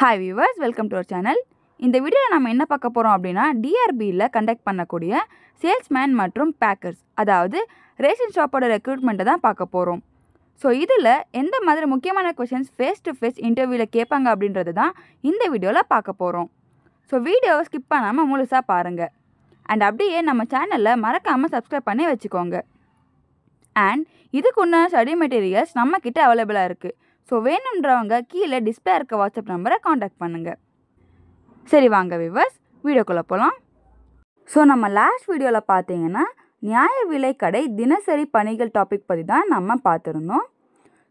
Hi viewers, welcome to our channel. இந்த வீடியோவில் நம்ம என்ன பார்க்க போகிறோம் அப்படின்னா டிஆர்பியில் கண்டக்ட் பண்ணக்கூடிய சேல்ஸ்மேன் மற்றும் பேக்கர்ஸ் அதாவது ரேஷன் ஷாப்போட ரெக்ரூட்மெண்ட்டை தான் பார்க்க போகிறோம். ஸோ இதில் எந்த மாதிரி முக்கியமான கொஷின்ஸ் ஃபேஸ் டு ஃபேஸ் இன்டர்வியூவில் கேட்பாங்க அப்படின்றது தான் இந்த வீடியோவில் பார்க்க போகிறோம். ஸோ வீடியோவை ஸ்கிப் பண்ணாமல் முழுசாக பாருங்கள். அண்ட் அப்படியே நம்ம சேனலில் மறக்காமல் சப்ஸ்கிரைப் பண்ணி வச்சுக்கோங்க. அண்ட் இதுக்கு உண்டான ஸ்டடி மெட்டீரியல்ஸ் நம்மக்கிட்ட அவைலபிளாக இருக்குது. ஸோ வேணுன்றவங்க கீழே டிஸ்பிளே இருக்க வாட்ஸ்அப் நம்பரை காண்டாக்ட் பண்ணுங்கள். சரி வாங்க வியூவர்ஸ், வீடியோக்குள்ளே போகலாம். ஸோ நம்ம லாஸ்ட் வீடியோவில் பார்த்தீங்கன்னா நியாய விலை கடை தினசரி பணிகள் டாபிக் பற்றி தான் நம்ம பார்த்துருந்தோம்.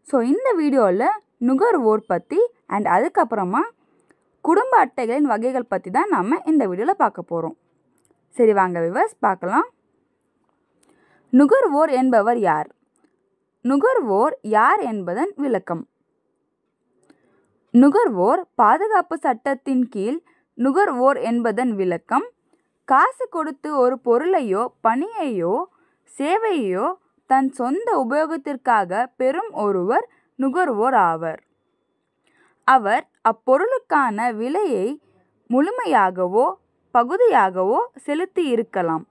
ஸோ இந்த வீடியோவில் நுகர்வோர் பற்றி அண்ட் அதுக்கப்புறமா குடும்ப அட்டைகளின் வகைகள் பற்றி தான் நம்ம இந்த வீடியோவில் பார்க்க போகிறோம். சரி வாங்க வியூவர்ஸ் பார்க்கலாம். நுகர்வோர் என்பவர் யார்? நுகர்வோர் யார் என்பதன் விளக்கம். நுகர்வோர் பாதுகாப்பு சட்டத்தின் கீழ் நுகர்வோர் என்பதன் விளக்கம், காசு கொடுத்து ஒரு பொருளையோ பணியையோ சேவையோ தன் சொந்த உபயோகத்திற்காக பெறும் ஒருவர் நுகர்வோர் ஆவர். அவர் அப்பொருளுக்கான விலையை முழுமையாகவோ பகுதியாகவோ செலுத்தி இருக்கலாம்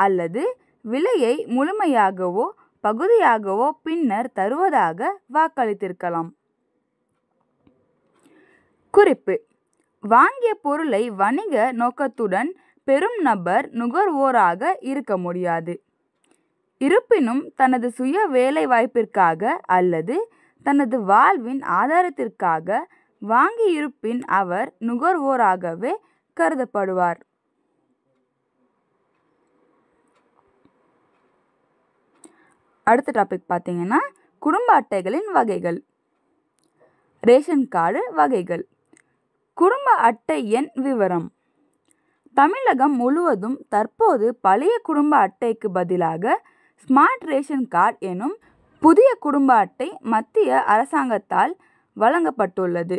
அல்லது விலையை முழுமையாகவோ பகுதியாகவோ பின்னர் தருவதாக வாக்களித்திருக்கலாம். குறிப்பு: வாங்கிய பொருளை வணிக நோக்கத்துடன் பெறும் நபர் நுகர்வோராக இருக்க முடியாது. இருப்பினும் தனது சுய வேலை வாய்ப்பிற்காக அல்லது தனது வாழ்வின் ஆதாரத்திற்காக வாங்கியிருப்பின் அவர் நுகர்வோராகவே கருதப்படுவார். அடுத்த டாபிக் பார்த்தீங்கன்னா குடும்ப அட்டைகளின் வகைகள். ரேஷன் கார்டு வகைகள். குடும்ப அட்டை எண் விவரம். தமிழகம் முழுவதும் தற்போது பழைய குடும்ப அட்டைக்கு பதிலாக ஸ்மார்ட் ரேஷன் கார்டு எனும் புதிய குடும்ப அட்டை மத்திய அரசாங்கத்தால் வழங்கப்பட்டுள்ளது.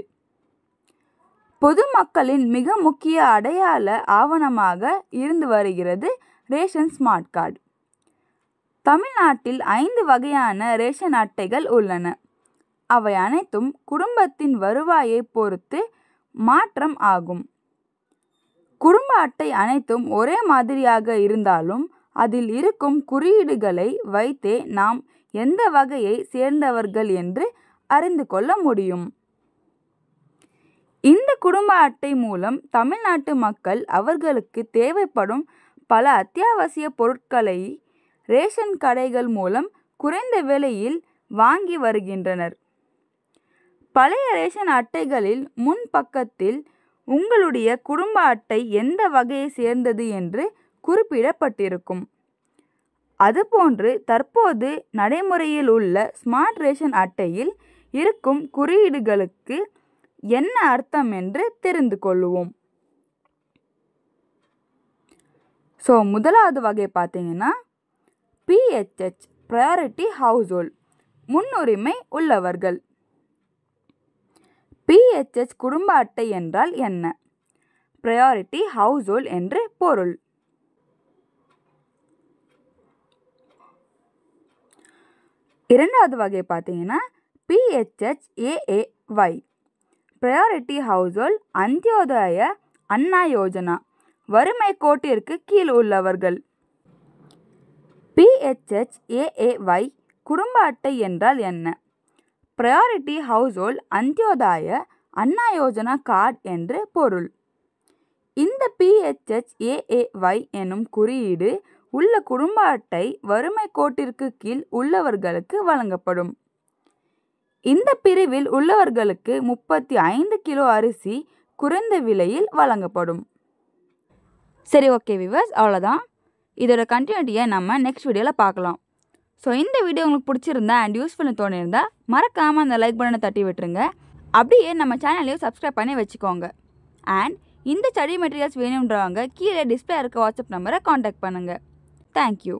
பொதுமக்களின் மிக முக்கிய அடையாள ஆவணமாக இருந்து வருகிறது ரேஷன் ஸ்மார்ட் கார்டு. தமிழ்நாட்டில் 5 வகையான ரேஷன் அட்டைகள் உள்ளன. அவை அனைத்தும் குடும்பத்தின் வருவாயை பொறுத்து மாற்றம் ஆகும். குடும்ப அட்டை அனைத்தும் ஒரே மாதிரியாக இருந்தாலும் அதில் இருக்கும் குறியீடுகளை வைத்தே நாம் எந்த வகையை சேர்ந்தவர்கள் என்று அறிந்து கொள்ள முடியும். இந்த குடும்ப அட்டை மூலம் தமிழ்நாட்டு மக்கள் அவர்களுக்கு தேவைப்படும் பல அத்தியாவசிய பொருட்களை ரேஷன் கடைகள் மூலம் குறைந்த விலையில் வாங்கி வருகின்றனர். பழைய ரேஷன் அட்டைகளில் முன் பக்கத்தில் உங்களுடைய குடும்ப அட்டை எந்த வகையை சேர்ந்தது என்று குறிப்பிடப்பட்டிருக்கும். அதுபோன்று தற்போது நடைமுறையில் உள்ள ஸ்மார்ட் ரேஷன் அட்டையில் இருக்கும் குறியீடுகளுக்கு என்ன அர்த்தம் என்று தெரிந்து கொள்வோம். ஸோ முதலாவது வகை பார்த்தீங்கன்னா PHH ப்ரையாரிட்டி ஹவுஸ்ஹோல்ட் முன்னுரிமை உள்ளவர்கள். PHH குடும்ப அட்டை என்றால் என்ன? ப்ரையாரிட்டி ஹவுஸ்ஹோல்ட் என்று பொருள். இரண்டாவது வகை பார்த்தீங்கன்னா PHHAAY ப்ரையாரிட்டி ஹவுஸ்ஹோல்ட் அந்தியோதய அண்ணா யோஜனா வறுமை கோட்டிற்கு கீழ் உள்ளவர்கள். PHHAAY குடும்ப அட்டை என்றால் என்ன? ப்ரையாரிட்டி ஹவுஸ்ஹோல்ட் அந்தியோதய அண்ணா யோஜனா கார்டு என்று பொருள். இந்த PHHAAY எனும் குறியீடு உள்ள குடும்ப அட்டை வறுமை கோட்டிற்கு கீழ் உள்ளவர்களுக்கு வழங்கப்படும். இந்த பிரிவில் உள்ளவர்களுக்கு 35 கிலோ அரிசி குறைந்த விலையில் வழங்கப்படும். சரி ஓகே வியூவர்ஸ், அவ்வளோதான். இதோட கண்டினியூட்டியை நம்ம நெக்ஸ்ட் வீடியோவில் பார்க்கலாம். ஸோ இந்த வீடியோ உங்களுக்கு பிடிச்சிருந்தா அண்ட் யூஸ்ஃபுல்னு தோணியிருந்தால் மறக்காமல் அந்த லைக் பட்டனை தட்டி விட்டுருங்க. அப்படியே நம்ம சேனலையும் சப்ஸ்கிரைப் பண்ணி வச்சுக்கோங்க. அண்ட் இந்த ஸ்டடி மெட்டீரியல்ஸ் வேணுன்றவங்க கீழே டிஸ்பிளே இருக்க வாட்ஸ்அப் நம்பரை காண்டாக்ட் பண்ணுங்கள். தேங்க்யூ.